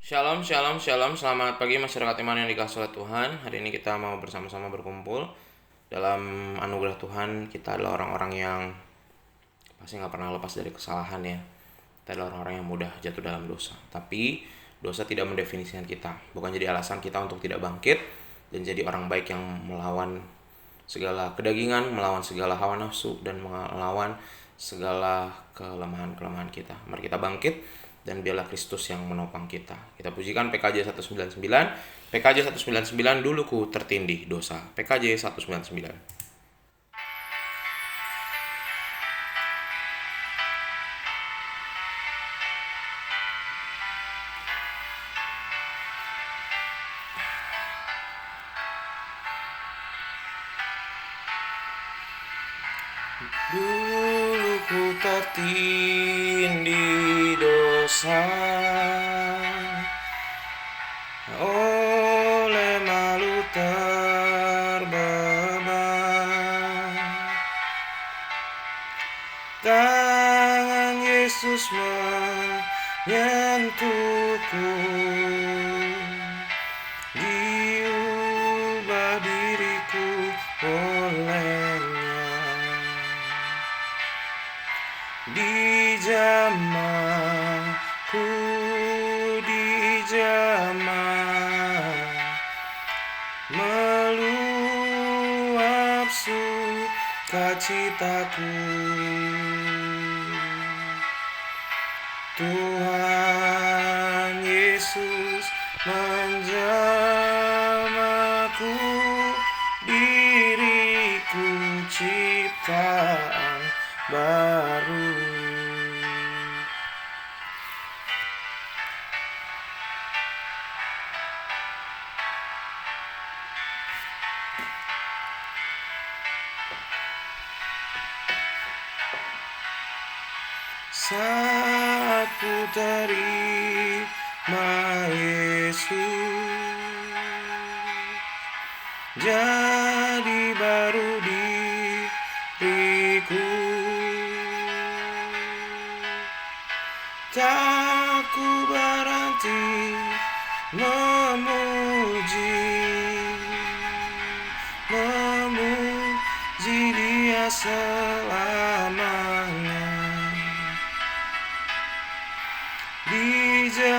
Shalom, shalom, shalom. Selamat pagi masyarakat iman yang dikasihi oleh Tuhan. Hari ini kita mau bersama-sama berkumpul. Dalam anugerah Tuhan, kita adalah orang-orang yang pasti gak pernah lepas dari kesalahan ya. Kita adalah orang-orang yang mudah jatuh dalam dosa. Tapi dosa tidak mendefinisikan kita. Bukan jadi alasan kita untuk tidak bangkit dan jadi orang baik yang melawan segala kedagingan, melawan segala hawa nafsu, dan melawan segala kelemahan-kelemahan kita. Mari kita bangkit dan biarlah Kristus yang menopang kita. Kita pujikan PKJ 199. PKJ 199, dulu ku tertindih dosa. PKJ 199. Dulu ku tertindih dosa, oleh malu terbeban. Tangan Yesus menyentuhku, diubah diriku olehnya. Dijamahku, dijamah, meluap sukacitaku. Tuhan Yesus menjamahku, diriku ciptaan baru. Saat ku terima Yesus, jadi baru diriku. Tak ku berhenti memuji Dia selamanya. Dijamahku,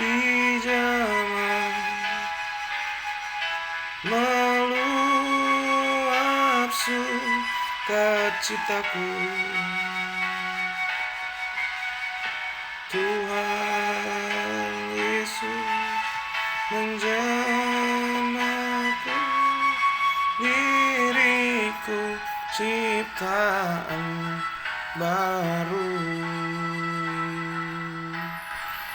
dijamah, meluap sukacitaku. Tuhan Yesus menjamahku, diriku ciptaan baru.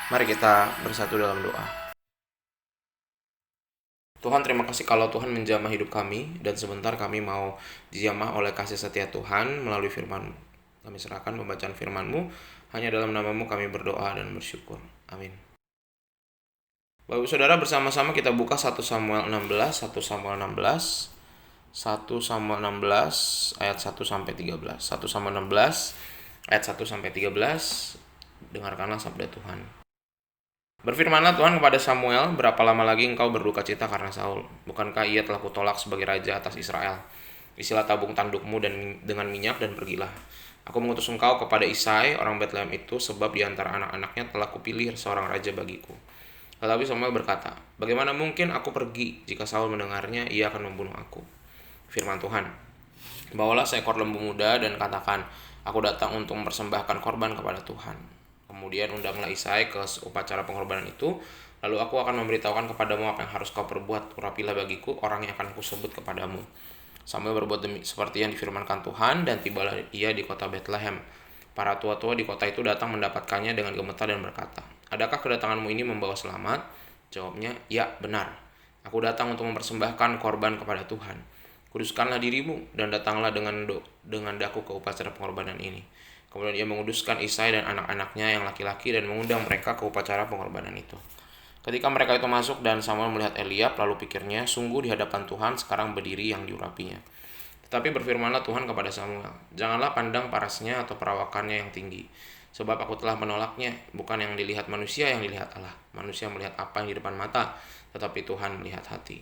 Mari kita bersatu dalam doa. Tuhan, terima kasih kalau Tuhan menjamah hidup kami, dan sebentar kami mau dijamah oleh kasih setia Tuhan melalui firman. Kami serahkan pembacaan firman-Mu, hanya dalam nama-Mu kami berdoa dan bersyukur. Amin. Bapak Ibu Saudara, bersama-sama kita buka 1 Samuel 16, 1 Samuel 16, 1 Samuel 16 ayat 1 sampai 13. 1 Samuel 16 ayat 1 sampai 13. Dengarkanlah sabda Tuhan. Berfirmanlah Tuhan kepada Samuel, berapa lama lagi engkau berduka cita karena Saul? Bukankah ia telah kutolak sebagai raja atas Israel? Isilah tabung tandukmu dan dengan minyak dan pergilah. Aku mengutus engkau kepada Isai, orang Betlehem itu, sebab di antara anak-anaknya telah kupilih seorang raja bagiku. Tetapi Samuel berkata, bagaimana mungkin aku pergi? Jika Saul mendengarnya, ia akan membunuh aku. Firman Tuhan, bawalah seekor lembu muda dan katakan, aku datang untuk mempersembahkan korban kepada Tuhan. Kemudian undanglah Isai ke upacara pengorbanan itu, lalu aku akan memberitahukan kepadamu apa yang harus kau perbuat. Urapilah bagiku orang yang akan kusebut kepadamu. Samuel berbuat seperti yang difirmankan Tuhan, dan tibalah ia di kota Betlehem. Para tua-tua di kota itu datang mendapatkannya dengan gemetar dan berkata, adakah kedatanganmu ini membawa selamat? Jawabnya, ya benar. Aku datang untuk mempersembahkan korban kepada Tuhan. Kuduskanlah dirimu dan datanglah dengan daku ke upacara pengorbanan ini. Kemudian ia menguduskan Isai dan anak-anaknya yang laki-laki dan mengundang mereka ke upacara pengorbanan itu. Ketika mereka itu masuk dan Samuel melihat Eliab, lalu pikirnya, sungguh di hadapan Tuhan sekarang berdiri yang diurapinya. Tetapi berfirmanlah Tuhan kepada Samuel, janganlah pandang parasnya atau perawakannya yang tinggi, Sebab aku telah menolaknya, bukan yang dilihat manusia yang dilihat Allah. Manusia melihat apa yang di depan mata, tetapi Tuhan melihat hati.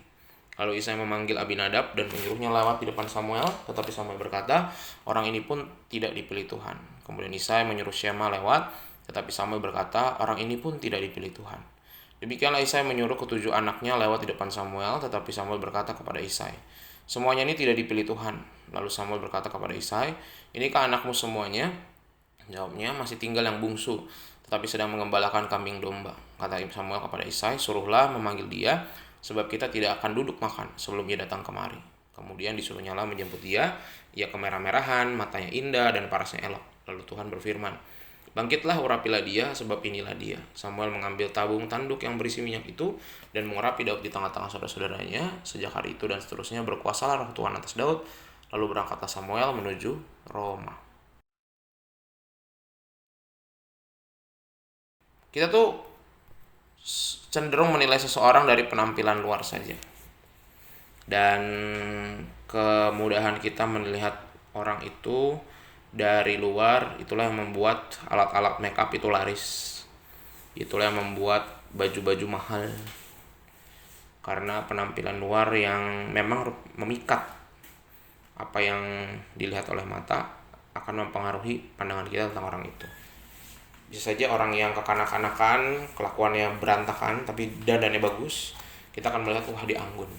Lalu Isai memanggil Abinadab dan menyuruhnya lewat di depan Samuel, tetapi Samuel berkata, orang ini pun tidak dipilih Tuhan. Kemudian Isai menyuruh Syema lewat, tetapi Samuel berkata, orang ini pun tidak dipilih Tuhan. Demikianlah Isai menyuruh ketujuh anaknya lewat di depan Samuel, tetapi Samuel berkata kepada Isai, semuanya ini tidak dipilih Tuhan. Lalu Samuel berkata kepada Isai, inikah anakmu semuanya? Jawabnya, masih tinggal yang bungsu, tetapi sedang mengembalakan kambing domba. Kata Samuel kepada Isai, suruhlah memanggil dia, sebab kita tidak akan duduk makan sebelum ia datang kemari. Kemudian disuruhnya lah menjemput dia, ia kemerah-merahan, matanya indah dan parasnya elok. Lalu Tuhan berfirman, bangkitlah, urapilah dia, sebab inilah dia. Samuel mengambil tabung tanduk yang berisi minyak itu dan mengurapi Daud di tengah-tengah saudara-saudaranya. Sejak hari itu dan seterusnya berkuasalah roh Tuhan atas Daud. Lalu berangkatlah Samuel menuju Roma. Kita tuh cenderung menilai seseorang dari penampilan luar saja. Dan kemudahan kita melihat orang itu dari luar, itulah yang membuat alat-alat makeup itu laris. Itulah yang membuat baju-baju mahal. Karena penampilan luar yang memang memikat, apa yang dilihat oleh mata akan mempengaruhi pandangan kita tentang orang itu. Bisa saja orang yang kekanak-kanakan, kelakuannya berantakan, tapi dandannya bagus, kita akan melihat, wah dia anggun.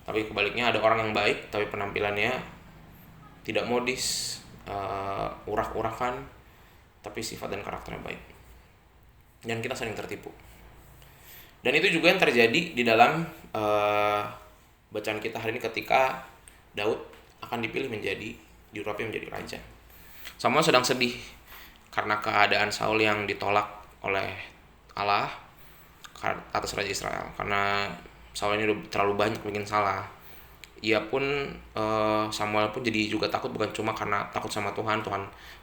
Tapi kebaliknya ada orang yang baik, tapi penampilannya tidak modis, urak-urakan, tapi sifat dan karakternya baik. Dan kita sering tertipu. Dan itu juga yang terjadi di dalam bacaan kita hari ini ketika Daud akan dipilih diurapi menjadi raja. Samuel sedang sedih karena keadaan Saul yang ditolak oleh Allah atas Raja Israel. Karena Saul ini udah terlalu banyak bikin salah. Ia pun Samuel pun jadi juga takut, bukan cuma karena takut sama Tuhan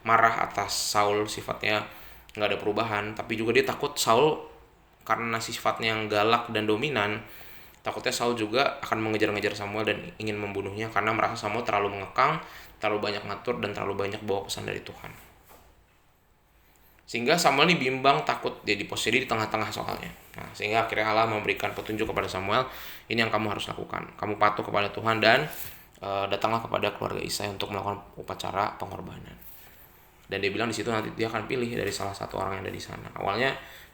marah atas Saul sifatnya nggak ada perubahan, tapi juga dia takut Saul karena sifatnya yang galak dan dominan. Takutnya Saul juga akan mengejar-ngejar Samuel dan ingin membunuhnya karena merasa Samuel terlalu mengekang, terlalu banyak ngatur, dan terlalu banyak bawa pesan dari Tuhan. Sehingga Samuel ini bimbang, takut, dia di posisi di tengah-tengah soalnya. Nah, sehingga akhirnya Allah memberikan petunjuk kepada Samuel, ini yang kamu harus lakukan. Kamu patuh kepada Tuhan dan datanglah kepada keluarga Isai untuk melakukan upacara pengorbanan. Dan dia bilang di situ nanti dia akan pilih dari salah satu orang yang ada di sana. Awalnya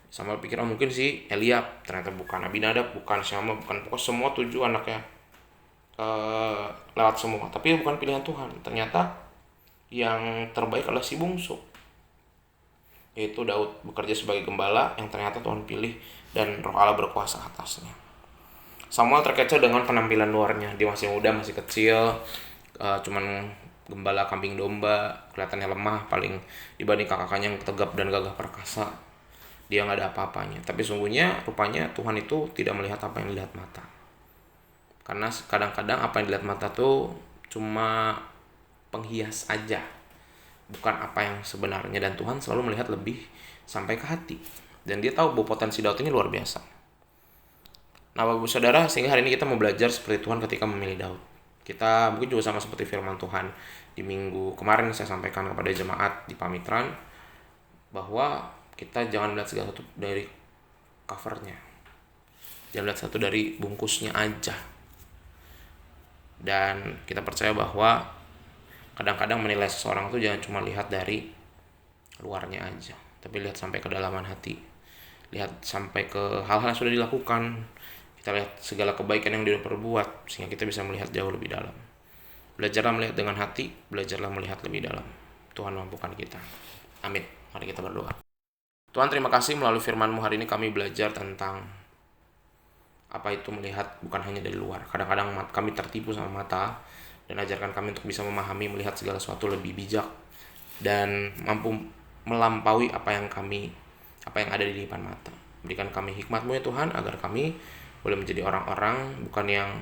Samuel pikir mungkin si Eliab, ternyata bukan. Abinadab bukan, Syama bukan. Pokoknya semua 7 anaknya lewat semua. Tapi bukan pilihan Tuhan. Ternyata yang terbaik adalah si bungsu, yaitu Daud, bekerja sebagai gembala yang ternyata Tuhan pilih dan Roh Allah berkuasa atasnya. Samuel terkecoh dengan penampilan luarnya. Dia masih muda, masih kecil, cuman gembala kambing domba, kelihatannya lemah paling dibanding kakaknya yang tegap dan gagah perkasa. Dia nggak ada apa-apanya. Tapi sungguhnya rupanya Tuhan itu tidak melihat apa yang dilihat mata. Karena kadang-kadang apa yang dilihat mata tuh cuma penghias aja, bukan apa yang sebenarnya. Dan Tuhan selalu melihat lebih sampai ke hati. Dan dia tahu bahwa potensi Daud ini luar biasa. Nah, Bapak Ibu Saudara, sehingga hari ini kita mau belajar seperti Tuhan ketika memilih Daud. Kita mungkin juga sama seperti firman Tuhan di minggu kemarin saya sampaikan kepada jemaat di Pamitran, bahwa kita jangan melihat segala sesuatu dari covernya, jangan melihat satu dari bungkusnya aja. Dan kita percaya bahwa kadang-kadang menilai seseorang itu jangan cuma lihat dari luarnya aja, tapi lihat sampai kedalaman hati, lihat sampai ke hal-hal yang sudah dilakukan. Kita lihat segala kebaikan yang dia perbuat, sehingga kita bisa melihat jauh lebih dalam. Belajarlah melihat dengan hati, belajarlah melihat lebih dalam. Tuhan mampukan kita. Amin. Mari kita berdoa. Tuhan, terima kasih melalui firman-Mu hari ini kami belajar tentang apa itu melihat bukan hanya dari luar. Kadang-kadang kami tertipu sama mata, dan ajarkan kami untuk bisa memahami, melihat segala sesuatu lebih bijak, dan mampu melampaui apa yang ada di depan mata. Berikan kami hikmat-Mu ya Tuhan, agar kami boleh menjadi orang-orang bukan yang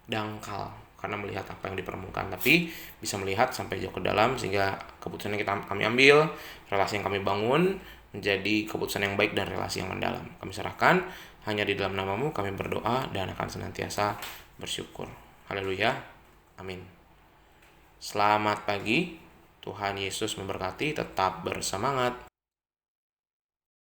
dangkal karena melihat apa yang di permukaan, tapi bisa melihat sampai jauh ke dalam, sehingga keputusan yang kami ambil, relasi yang kami bangun menjadi keputusan yang baik dan relasi yang mendalam. Kami serahkan hanya di dalam nama-Mu, kami berdoa dan akan senantiasa bersyukur. Haleluya. Amin. Selamat pagi. Tuhan Yesus memberkati, tetap bersemangat.